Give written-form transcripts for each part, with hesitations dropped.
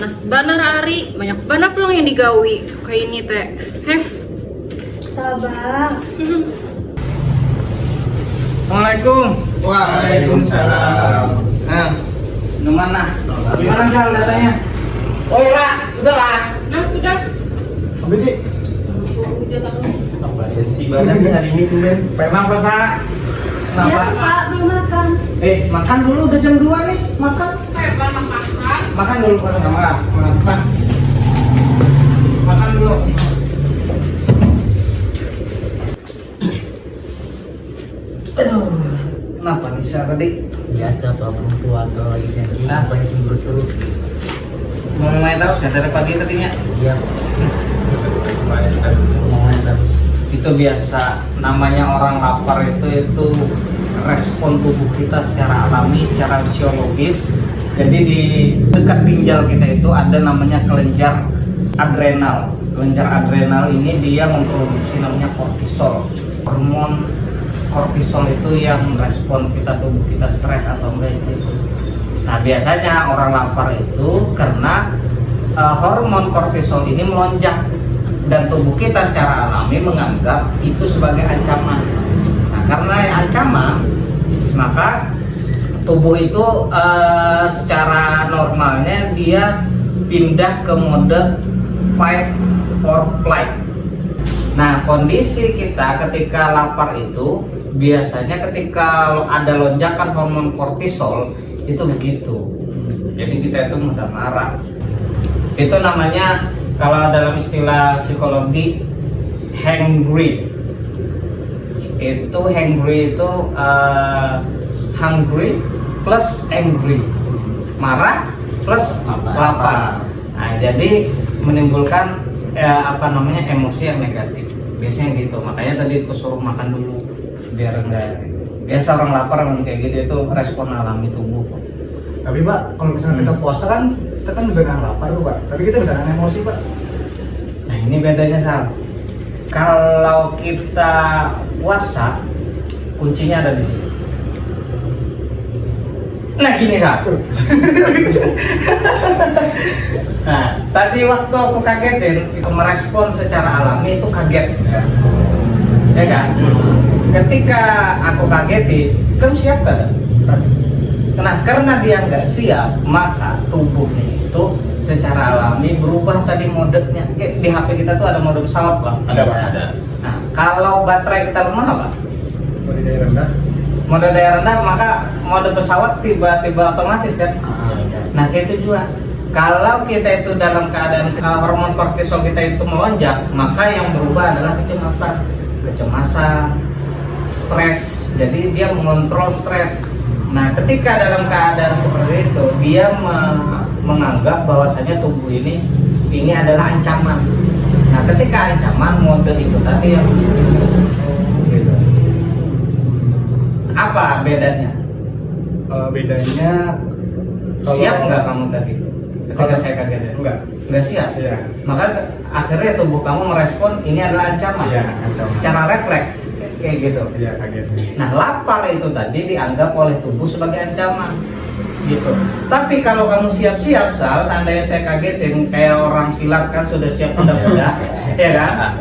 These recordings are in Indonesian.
Panas banar Ari, banyak banget peluang yang digawi kayak ini teh. Heh. Sabar. Assalamualaikum. Waalaikumsalam. Nah, mana? Gimana Sal datanya? Oh iya, sudah lah. Nah sudah. Abdi, Udah tahu. tambah sensi banget nih hari ini tumben. Memang Sasa. Ya, Kenapa? Pak, belum makan. Makan dulu, udah jam 2 nih. Makan. Banyak makan. Makan dulu pas sama. Makan dulu. Aduh, kenapa Nisa tadi? Biasa tuh perempuan kalau lagi sensi banyak cemburu terus gitu. Mau main terus kan dari pagi tadinya? Iya, mau main terus. Itu biasa, namanya orang lapar itu respon tubuh kita secara alami, secara fisiologis. Jadi di dekat ginjal kita itu ada namanya kelenjar adrenal. Kelenjar adrenal ini dia memproduksi namanya kortisol. Hormon kortisol itu yang respon tubuh kita stres atau enggak itu. Nah biasanya orang lapar itu karena hormon kortisol ini melonjak dan tubuh kita secara alami menganggap itu sebagai ancaman. Nah karena ancaman, maka tubuh itu secara normalnya dia pindah ke mode fight or flight. Nah kondisi kita ketika lapar itu biasanya ketika ada lonjakan hormon kortisol itu begitu. Jadi kita itu mudah marah. Itu namanya kalau dalam istilah psikologi hangry. Itu hangry itu hungry plus angry, marah plus lapar. Nah, jadi menimbulkan emosi yang negatif. Biasanya gitu. Makanya tadi aku suruh makan dulu biar enggak. Biasa orang lapar kayak gitu itu respon alami tubuh. Tapi Pak, kalau misalnya kita puasa kan, kita kan juga nahan lapar tuh Pak. Tapi kita bisa nahan emosi Pak. Nah ini bedanya Sal. Kalau kita puasa, kuncinya ada di sini. Nah gini Sal. Nah tadi waktu aku kagetin, merespon secara alami itu kaget. Ya kan? Ketika aku kageti, kamu siap kan? Nah karena dia nggak siap, maka tubuhnya itu secara alami berubah tadi modenya. Di HP kita tuh ada mode pesawat Pak. Ada Pak. Ada. Nah kalau baterai kita lemah apa? Mode daya rendah. Mode daya rendah, maka mode pesawat tiba-tiba otomatis kan? Nah kayak itu juga. Kalau kita itu dalam keadaan hormon kortisol kita itu melonjak, maka yang berubah adalah kecemasan, stres. Jadi dia mengontrol stres. Nah, ketika dalam keadaan seperti itu, dia menganggap bahwasanya tubuh ini adalah ancaman. Nah, ketika ancaman mode itu tadi yang gitu. Apa bedanya? Bedanya Siap nggak kamu tadi? Ketika saya kaget. Nggak siap. Iya. Maka akhirnya tubuh kamu merespon ini adalah ancaman. Iya, ancaman. Secara refleks kayak gitu. Iya kaget. Nah, lapar itu tadi dianggap oleh tubuh sebagai ancaman. Gitu. Tapi kalau kamu siap-siap, Sal, seandainya saya kagetin kayak orang silat kan sudah siap udah ya kan?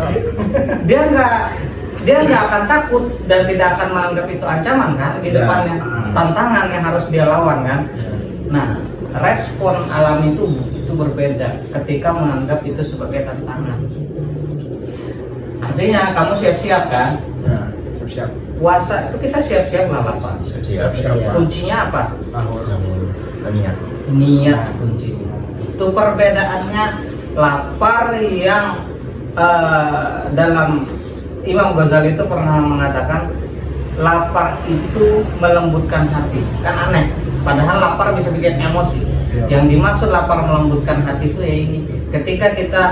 Dia nggak akan takut dan tidak akan menganggap itu ancaman kan di depannya, tantangan yang harus dia lawan kan. Nah, respon alami tubuh itu berbeda ketika menganggap itu sebagai tantangan. Artinya kamu siap-siap kan? Nah, siap. Puasa itu kita siap-siap lah lapar. Siap. Kuncinya apa? Sahur sama niat. Niat kuncinya. Itu perbedaannya lapar yang dalam Imam Ghazali itu pernah mengatakan lapar itu melembutkan hati. Kan aneh. Padahal lapar bisa bikin emosi. Yang dimaksud lapar melembutkan hati itu ya ini. Ketika kita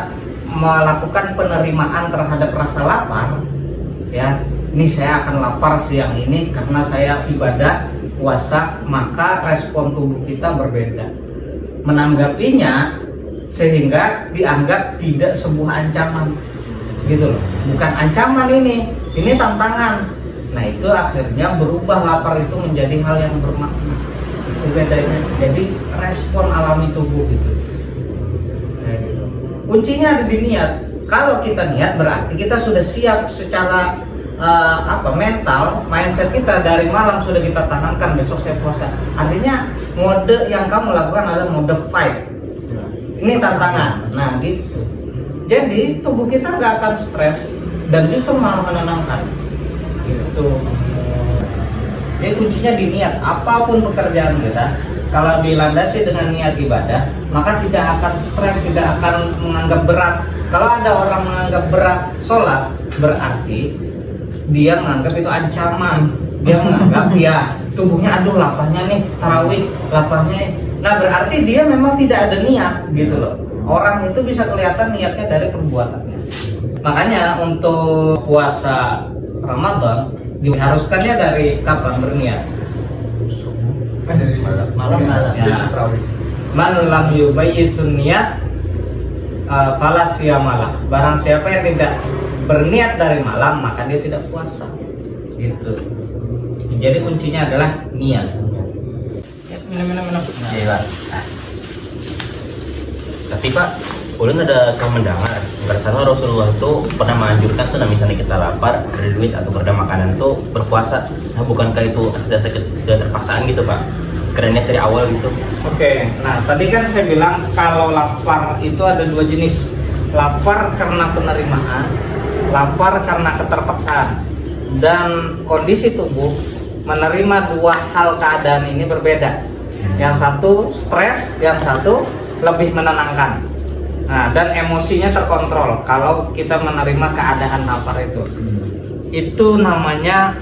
melakukan penerimaan terhadap rasa lapar, ya, ini saya akan lapar siang ini karena saya ibadah puasa, maka respon tubuh kita berbeda. Menanggapinya sehingga dianggap tidak sebuah ancaman. Gitu loh. Bukan ancaman ini tantangan. Nah, itu akhirnya berubah lapar itu menjadi hal yang bermakna. Itu bedanya. Jadi respon alami tubuh gitu. kuncinya ada di niat. Kalau kita niat berarti kita sudah siap secara mental, mindset kita dari malam sudah kita tanamkan besok saya puasa. Artinya mode yang kamu lakukan adalah mode fight. Ini tantangan. Nah gitu. Jadi tubuh kita nggak akan stres dan justru malah menenangkan. Gitu. Jadi kuncinya di niat. Apapun pekerjaan kita, kalau dilandasi dengan niat ibadah, maka tidak akan stres, tidak akan menganggap berat. Kalau ada orang menganggap berat sholat, berarti dia menganggap itu ancaman. Dia menganggap ya tubuhnya aduh laparnya nih tarawih, laparnya. Nah berarti dia memang tidak ada niat gitu loh. Orang itu bisa kelihatan niatnya dari perbuatannya. Makanya untuk puasa Ramadan diharuskannya dari kapan berniat? Dari Malam. Ya. Man lam yubayyitun niyat fala siyamalah. Barang siapa yang tidak berniat dari malam maka dia tidak puasa. Gitu. Jadi kuncinya adalah niat. Ya, minum. Iya Pak. Nah. Tapi Pak, ulun ada mendengar bersama Rasulullah itu pernah menganjurkan tuh, nah, misalnya kita lapar, ada duit atau ada makanan tuh berpuasa. Nah bukankah itu dasar keterpaksaan gitu Pak? Karena dari awal gitu. Oke. Nah tadi kan saya bilang kalau lapar itu ada dua jenis. Lapar karena penerimaan, lapar karena keterpaksaan. Dan kondisi tubuh menerima dua hal keadaan ini berbeda. Yang satu stres, yang satu lebih menenangkan. Nah, dan emosinya terkontrol kalau kita menerima keadaan lapar itu. Itu namanya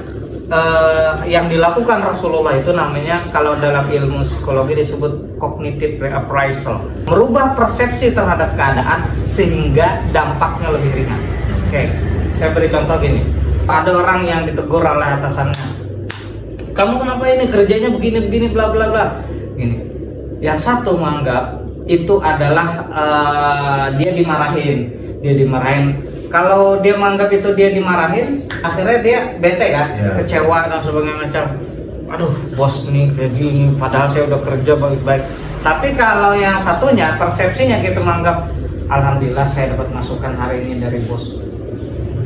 yang dilakukan Rasulullah itu namanya kalau dalam ilmu psikologi disebut cognitive reappraisal. Merubah persepsi terhadap keadaan sehingga dampaknya lebih ringan. Oke, saya beri contoh gini. Ada orang yang ditegur oleh atasannya. Kamu kenapa ini kerjanya begini bla bla bla. Gini. Yang satu menganggap itu adalah dia dimarahin. Kalau dia menganggap itu dia dimarahin, akhirnya dia bete kan, kecewa dan sebagainya macam. Aduh, bos nih kayak gini, padahal saya udah kerja baik-baik. Tapi kalau yang satunya, persepsinya kita menganggap, alhamdulillah saya dapat masukan hari ini dari bos.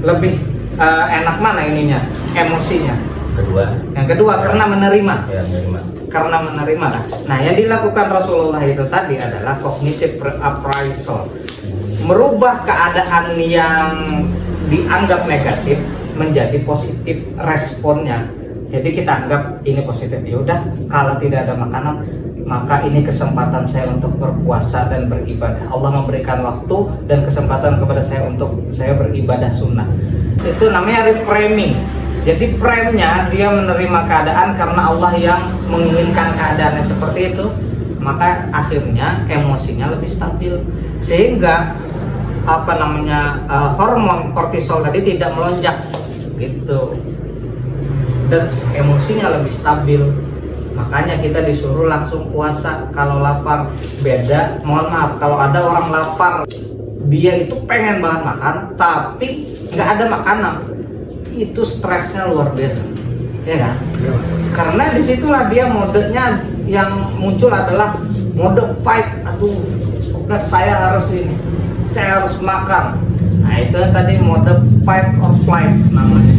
Lebih enak mana ininya, emosinya? Yang kedua karena menerima. Ya, menerima. Karena menerima lah. Nah, yang dilakukan Rasulullah itu tadi adalah cognitive appraisal. Merubah keadaan yang dianggap negatif menjadi positif responnya. Jadi kita anggap ini positif. Ya udah, kalau tidak ada makanan, maka ini kesempatan saya untuk berpuasa dan beribadah. Allah memberikan waktu dan kesempatan kepada saya untuk saya beribadah sunnah. Itu namanya reframing. Jadi prime-nya dia menerima keadaan karena Allah yang menginginkan keadaannya seperti itu, maka akhirnya emosinya lebih stabil sehingga hormon kortisol tadi tidak melonjak gitu, dan emosinya lebih stabil. Makanya kita disuruh langsung puasa kalau lapar. Beda, mohon maaf, kalau ada orang lapar dia itu pengen banget makan tapi nggak ada makanan, itu stresnya luar biasa, ya kan? Karena disitulah dia modenya yang muncul adalah mode fight. Aduh, saya harus ini, saya harus makan. Nah itu tadi mode fight or flight namanya.